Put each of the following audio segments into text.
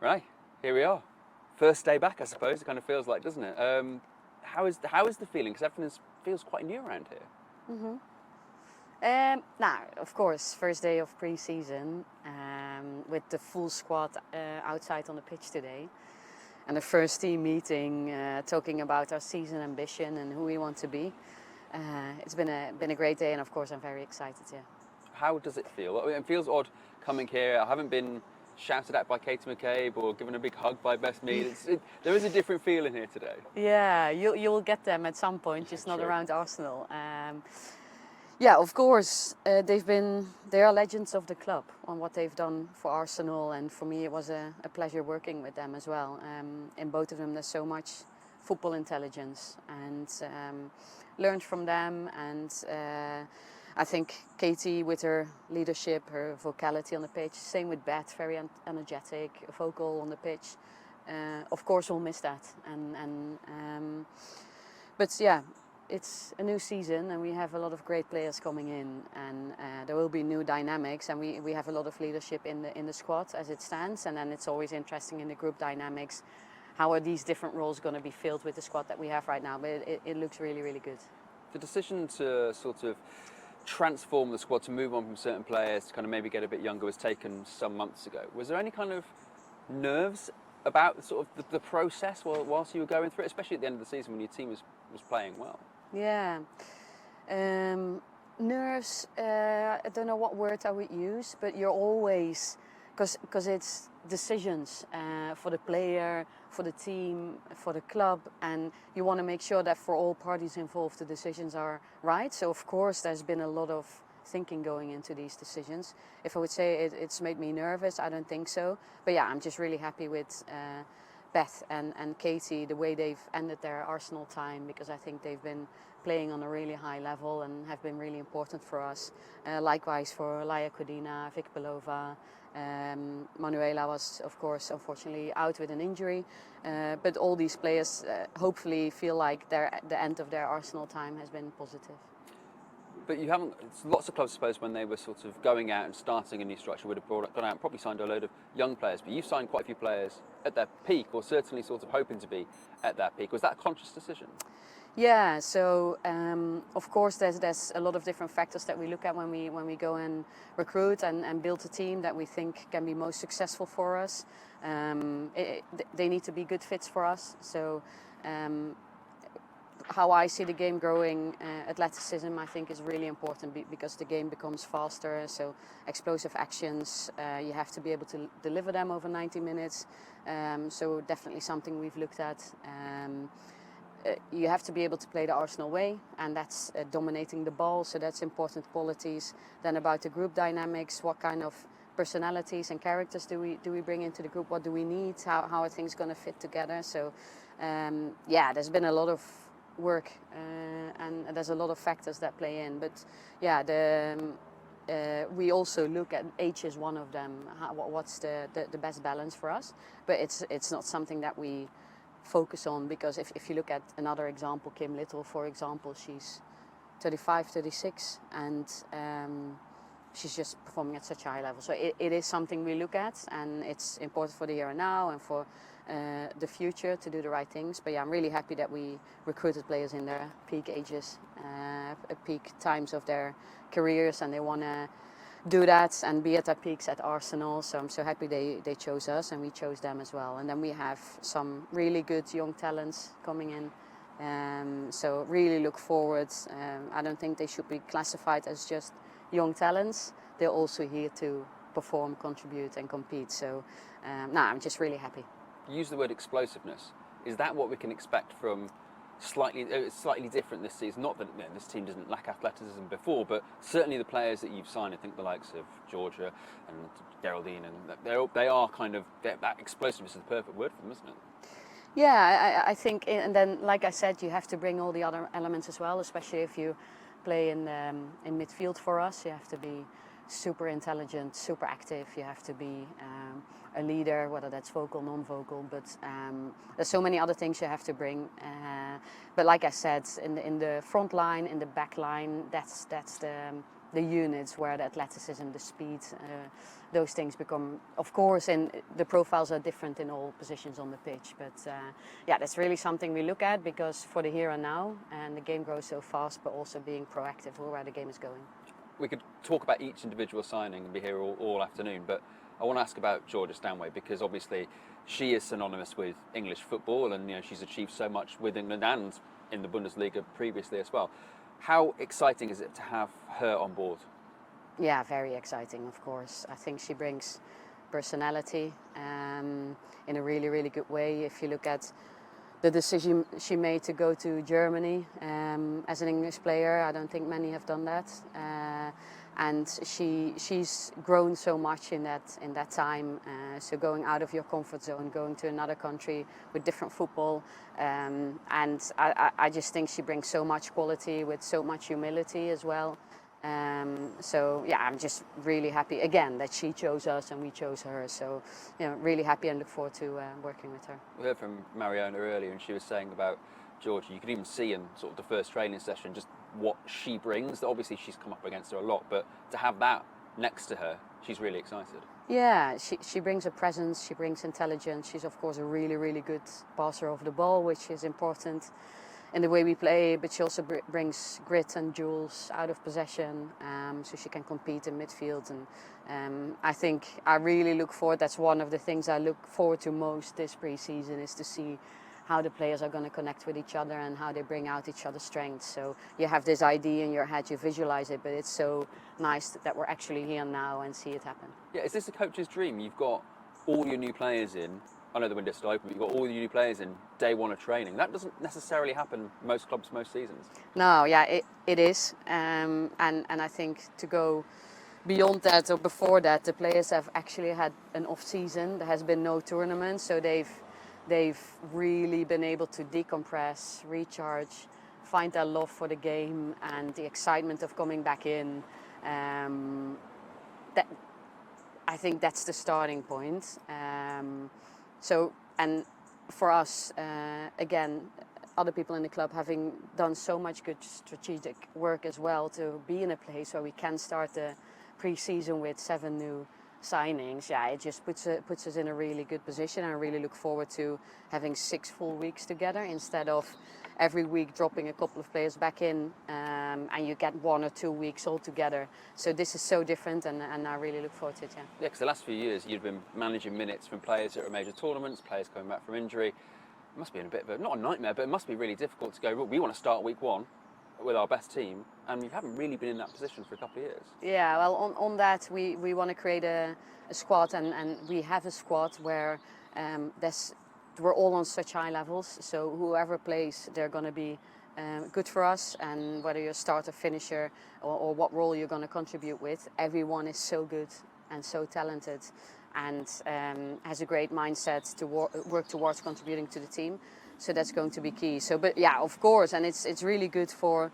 Right, here we are. First day back, I suppose. It kind of feels like, doesn't it? How is the feeling? Because everything feels quite new around here. Now, of course, first day of pre-season with the full squad outside on the pitch today. And the first team meeting, talking about our season ambition and who we want to be. It's been a great day, and of course I'm very excited. Yeah. How does it feel? It feels odd coming here. I haven't been shouted at by Katie McCabe or given a big hug by Beth Mead. There is a different feeling here today. Yeah, you'll get them at some point, just not True. around Arsenal. Yeah, of course, they are legends of the club on what they've done for Arsenal, and for me it was a pleasure working with them as well. In both of them there's so much football intelligence, and learned from them, and I think Katie with her leadership, her vocality on the pitch, same with Beth, very energetic, vocal on the pitch. Of course we'll miss that, but yeah, it's a new season and we have a lot of great players coming in, and there will be new dynamics, and we have a lot of leadership in the squad as it stands, and then it's always interesting in the group dynamics, how are these different roles going to be filled with the squad that we have right now, but it looks really, really good. The decision to sort of transform the squad, to move on from certain players, to kind of maybe get a bit younger, was taken some months ago. Was there any kind of nerves about sort of the process whilst you were going through it, especially at the end of the season when your team was playing well? Yeah. Nerves, I don't know what word I would use, but you're always, because it's decisions for the player, for the team, for the club, and you want to make sure that for all parties involved the decisions are right. So of course there's been a lot of thinking going into these decisions. If I would say it's made me nervous, I don't think so. But yeah, I'm just really happy with Beth and Katie, the way they've ended their Arsenal time, because I think they've been playing on a really high level and have been really important for us. Likewise for Laia Codina, Vic Belova. Manuela was, of course, unfortunately out with an injury. But all these players hopefully feel like the end of their Arsenal time has been positive. But you haven't. Lots of clubs, I suppose, when they were sort of going out and starting a new structure, would have gone out and probably signed a load of young players. But you've signed quite a few players at their peak, or certainly sort of hoping to be at that peak. Was that a conscious decision? Yeah. So of course, there's a lot of different factors that we look at when we go and recruit and build a team that we think can be most successful for us. They need to be good fits for us. So. How I see the game growing, athleticism I think is really important because the game becomes faster, so explosive actions, you have to be able to deliver them over 90 minutes, so definitely something we've looked at. You have to be able to play the Arsenal way, and that's dominating the ball, so that's important qualities. Then about the group dynamics, what kind of personalities and characters do we bring into the group, what do we need, how are things going to fit together. So yeah, there's been a lot of work and there's a lot of factors that play in, but yeah, we also look at age is one of them, what's the best balance for us, but it's not something that we focus on, because if you look at another example, Kim Little for example, she's 35, 36 and she's just performing at such a high level, so it is something we look at, and it's important for the here and now and for the future to do the right things. But yeah, I'm really happy that we recruited players in their peak ages, peak times of their careers, and they want to do that and be at their peaks at Arsenal. So I'm so happy they chose us and we chose them as well. And then we have some really good young talents coming in. So really look forward. I don't think they should be classified as just young talents. They're also here to perform, contribute and compete. So I'm just really happy. You use the word explosiveness. Is that what we can expect from slightly different this season? Not that this team doesn't lack athleticism before, but certainly the players that you've signed, I think the likes of Georgia and Geraldine, and they are kind of, that explosiveness is the perfect word for them, isn't it? Yeah, I think, and then like I said, you have to bring all the other elements as well, especially if you play in midfield for us. You have to be super intelligent, super active. You have to be a leader, whether that's vocal, non-vocal, but there's so many other things you have to bring. But like I said, in the front line, in the back line, that's the units where the athleticism, the speed, those things become, of course, and the profiles are different in all positions on the pitch. But yeah, that's really something we look at, because for the here and now, and the game grows so fast, but also being proactive where the game is going. We could talk about each individual signing and be here all afternoon, but I want to ask about Georgia Stanway, because obviously she is synonymous with English football, and she's achieved so much with England and in the Bundesliga previously as well. How exciting is it to have her on board? Yeah, very exciting, of course. I think she brings personality in a really, really good way. If you look at the decision she made to go to Germany as an English player, I don't think many have done that. And she's grown so much in that time. So going out of your comfort zone, going to another country with different football, and I just think she brings so much quality with so much humility as well. So yeah, I'm just really happy again that she chose us and we chose her. So really happy and look forward to working with her. We heard from Mariona earlier, and she was saying about Georgia, you could even see in sort of the first training session just what she brings. Obviously she's come up against her a lot, but to have that next to her, she's really excited. Yeah, she brings a presence, she brings intelligence. She's of course a really, really good passer of the ball, which is important in the way we play, but she also brings grit and jewels out of possession, so she can compete in midfield. And I think I really look forward, that's one of the things I look forward to most this pre-season, is to see how the players are going to connect with each other and how they bring out each other's strengths. So you have this idea in your head, you visualize it, but it's so nice that we're actually here now and see it happen. Yeah, is this a coach's dream? You've got all your new players in. I know the window's still open, but you've got all your new players in day one of training. That doesn't necessarily happen most clubs, most seasons. No, yeah, it is. And I think to go beyond that or before that, the players have actually had an off season. There has been no tournament, so they've really been able to decompress, recharge, find their love for the game and the excitement of coming back in. That I think that's the starting point. So, and for us, again, other people in the club having done so much good strategic work as well to be in a place where we can start the pre-season with 7 new signings. Yeah, it just puts us in a really good position. I really look forward to having 6 full weeks together instead of every week dropping a couple of players back in, and you get 1 or 2 weeks all together. So this is so different, and I really look forward to it. Yeah, because the last few years you've been managing minutes from players at major tournaments, players coming back from injury. It must be in a bit of not a nightmare, but it must be really difficult to go, we want to start week 1 with our best team, and you haven't really been in that position for a couple of years. Yeah, well, on that we want to create a squad, and we have a squad where we're all on such high levels, so whoever plays, they're going to be good for us, and whether you're a starter, finisher, or what role you're going to contribute with, everyone is so good and so talented and has a great mindset to work towards contributing to the team. So that's going to be key. So, but yeah, of course, and it's really good for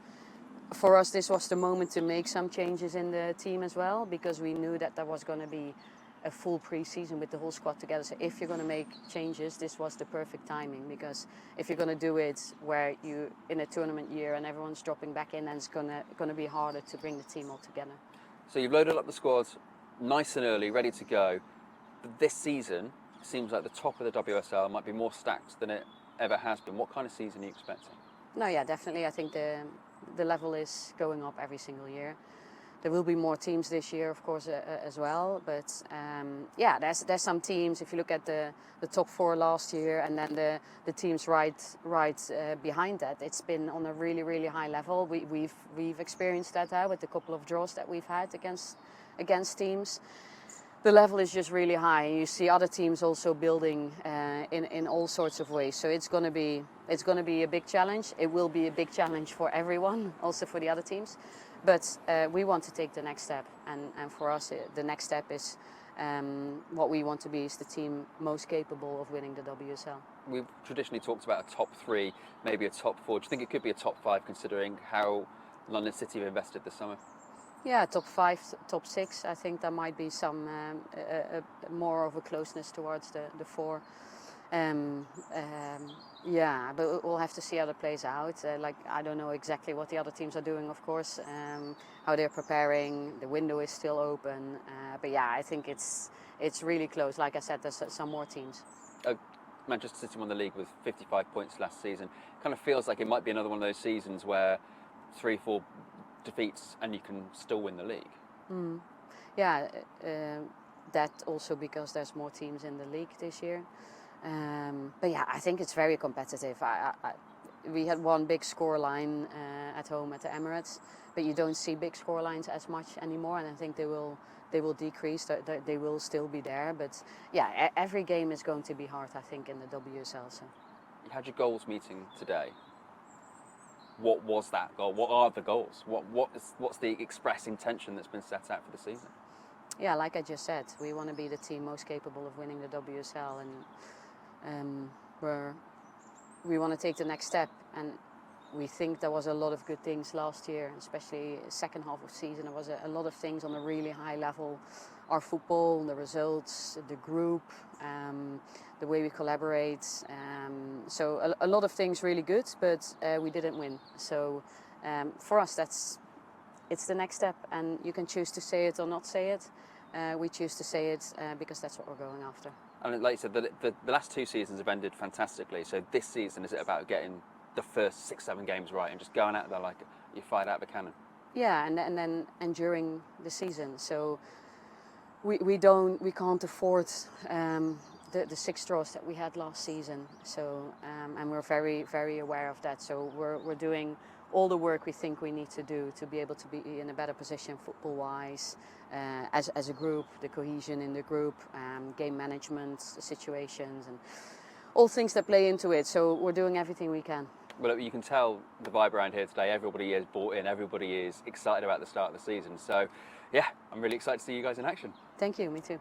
us. This was the moment to make some changes in the team as well, because we knew that there was going to be a full pre-season with the whole squad together. So if you're going to make changes, this was the perfect timing, because if you're going to do it where you in a tournament year and everyone's dropping back in, then it's going to be harder to bring the team all together. So you've loaded up the squad nice and early, ready to go. But this season seems like the top of the WSL might be more stacked than it ever has been. What kind of season are you expecting? No, yeah, definitely. I think the level is going up every single year. There will be more teams this year, of course, as well. But yeah, there's some teams. If you look at the top 4 last year, and then the teams right behind that, it's been on a really, really high level. We've experienced that with the couple of draws that we've had against teams. The level is just really high. You see other teams also building in all sorts of ways. So it's going to be a big challenge. It will be a big challenge for everyone, also for the other teams. But we want to take the next step, and for us, the next step is what we want to be is the team most capable of winning the WSL. We've traditionally talked about a top 3, maybe a top 4. Do you think it could be a top 5, considering how London City have invested this summer? Yeah, top 5, top 6. I think there might be some more of a closeness towards the 4. Yeah, but we'll have to see how it plays out. Like, I don't know exactly what the other teams are doing, of course, how they're preparing. The window is still open, but yeah, I think it's really close. Like I said, there's some more teams. Manchester City won the league with 55 points last season. Kind of feels like it might be another one of those seasons where 3-4 defeats and you can still win the league. Yeah, that also because there's more teams in the league this year. But yeah, I think it's very competitive. We had one big score line at home at the Emirates, but you don't see big score lines as much anymore, and I think they will decrease. They will still be there, but yeah, every game is going to be hard, I think, in the WSL. So. You had your goals meeting today. What was that goal? What are the goals? What's the express intention that's been set out for the season? Yeah, like I just said, we want to be the team most capable of winning the WSL, and we want to take the next step. And we think there was a lot of good things last year, especially second half of the season. There was a lot of things on a really high level. Our football, the results, the group, the way we collaborate. So a lot of things really good, but we didn't win. So for us, it's the next step, and you can choose to say it or not say it. We choose to say it because that's what we're going after. And like you said, the last 2 seasons have ended fantastically. So this season, is it about getting the first 6-7 games right and just going out there like you fired out of a cannon? Yeah, and then enduring the season. So we can't afford the 6 draws that we had last season. So and we're very, very aware of that. So we're doing all the work we think we need to do to be able to be in a better position football-wise, as a group, the cohesion in the group, game management, the situations, and all things that play into it. So we're doing everything we can. Well, you can tell the vibe around here today. Everybody is bought in. Everybody is excited about the start of the season. So, yeah, I'm really excited to see you guys in action. Thank you. Me too.